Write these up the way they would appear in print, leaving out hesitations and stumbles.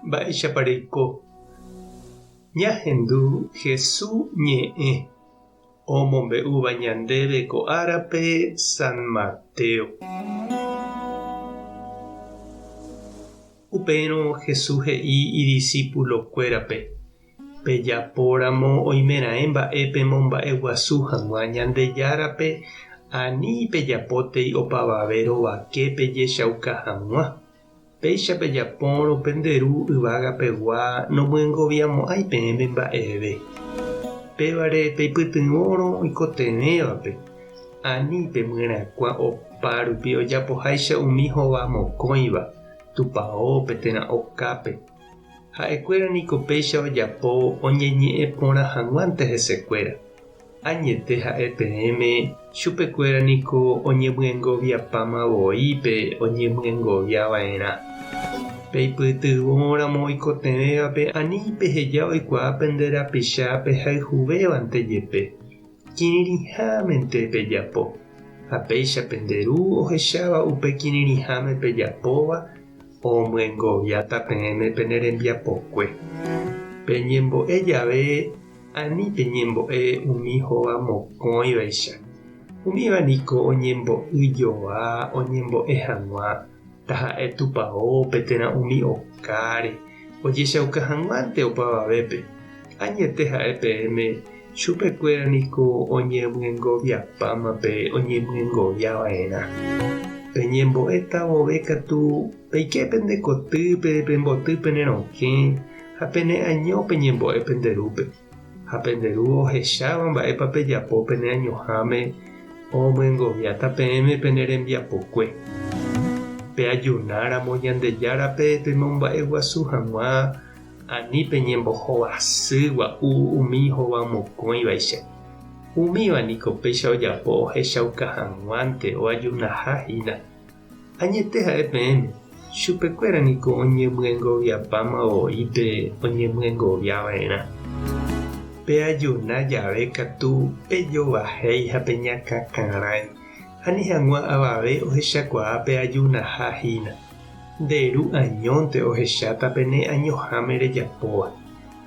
mba'éichapareko ñahendu Jesús ñe'ẽ omombe'úva ñandéve ko árape San Mateo. Upérõ Jesús he'i idiscípulokuérape: pejapóramo oimera'ẽ mba'épe momba'eguasu hag̃ua Ñandejárape ani pejapótei opavave rovake pejechauka hag̃ua. Péicha pejapórõ penderu yvagapegua nomyengoviamo'ãi peẽme mba'eve. Pévare peipytyvõrõ oikotevẽvape ani pemyrakua opa rupi ojapoháicha umi hova mokõiva tupãópe térã okápe. Ha'ekuéra niko péicha ojapo oñeñe'ẽ porã hag̃uánte hesekuéra. Añete ha'e peẽme chupekuéra niko oñemyengoviapamavoípe oñemyengoviava'erã. Peipytyvõramo oikotevẽvape ani peheja oikuaa penderapicha pehayhuvévante jepe. Kirirĩhámente pejapo. Ha péicha penderu ohecháva upe kirirĩháme pejapóva omyengoviáta peẽme pene rembiapokue. Peñembo'e jave ani peñembo'e umi hóva mokõivaicha. Umíva niko oñembo'yjoa oñembo'e hag̃ua taha'e tupãópe térã umi okáre ojechauka hag̃uánte opavavépe. Añete ha'e peẽme chupekuéra niko oñemyengoviapámape oñemyengoviava'erã. Peñembo'éta vove katu peike pendekotýpe pemboty pene rokẽ ha pene año peñembo'e penderúpe. Ha penderu ohecháva mba'épa pejapo pene añoháme omyengoviáta peẽme pene rembiapokue. Peajunáramo Ñandejárape pemomba'eguasu hag̃ua ani peñembohovasy gua'u umi hova mokõivaicha. Umíva niko péicha ojapo ohechauka hag̃uánte oajunahahína. Añete ha'e peẽme chupekuéra niko oñemyengoviapamavoípe oñemyengoviava'erã. Peajuna jave katu pejovahéi ha peñakãkarãi ani hag̃ua avave ohechakuaa peajunahahína. Nderu añónte ohecháta pene añoháme rejapóva.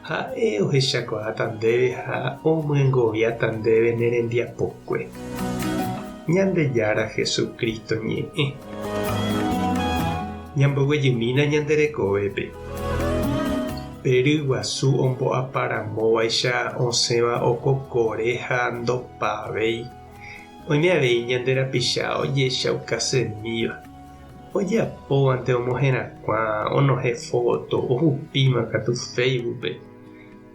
Ha'e ohechakuaáta ndéve ha omyengoviáta ndéve nerembiapokue. Ñandejára Jesucristo ñe'ẽ. Ñamboguejymína ñanderekovépe. Pery guasu ombo'aparamóvaicha osẽva okokore ha ndopavéi. Oime avei ñanderapicha ojechaukasemíva. Ojapóvante omohẽrakuã onohẽ foto ohupíma katu Facebookpe.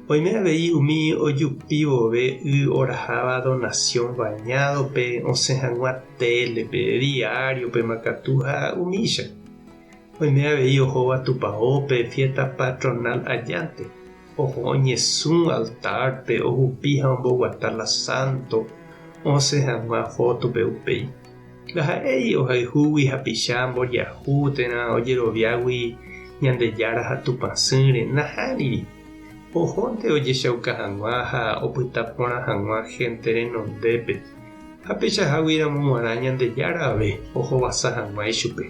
Oime avei umi ojupi vove y oraháva donación bañadope osẽ hag̃ua télepe diariopema katu ha umícha. Oime avei ohóva tupãópe fiesta patronal ajánte. Oho oñesũ altarpe ohupi ha omboguata la santo osẽ hag̃ua fotope upéi. Laha'éi ohayhúgui hapicha mboriahu térã ojeroviágui Ñandejára ha tupãsýre nahániri. Ohónte ojechauka hag̃ua ha opyta porã hag̃ua gente renondépe. Ha pechaháguiramo g̃uarã Ñandejára-ave ohovasa hag̃ua ichupe.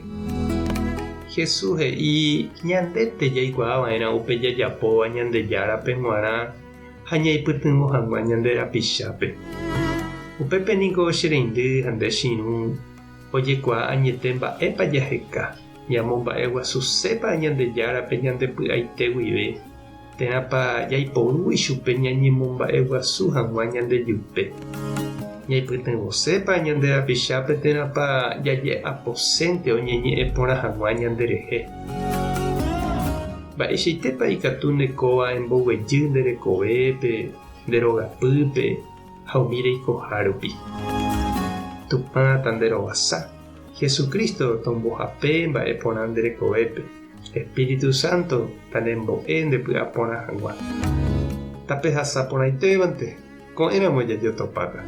Jesús he'i ñandéte jaikuaava'erã upe jajapóva Ñandejárape g̃uarã ha ñaipytyvõ hag̃ua ñanderapichápe. Upépe niko chereindy ha nde chiru ojekuaa añete mba'épa jaheka ñamomba'eguasusépa Ñandejárape ñandepy'aite guive térãpa jaiporu ichupe ñañemomba'eguasu hag̃ua ñandejýpe. Ñaipytyvõsépa ñanderapichápe térãpa jaje'aposénte oñeñe'ẽ porã hag̃ua ñanderehe. Mba'eichaitépa ikatu ndekóva emboguejy nderekovépe, nderogapýpe ha umi reikoha rupi. Tupãta nderovasa. Jesucristo tombohape mba'e porã nderekovépe. Espíritu Santo tanembo'e ndepy'a porã hag̃ua. Tapehasa porãitévante ko'ẽramo jajotopáta.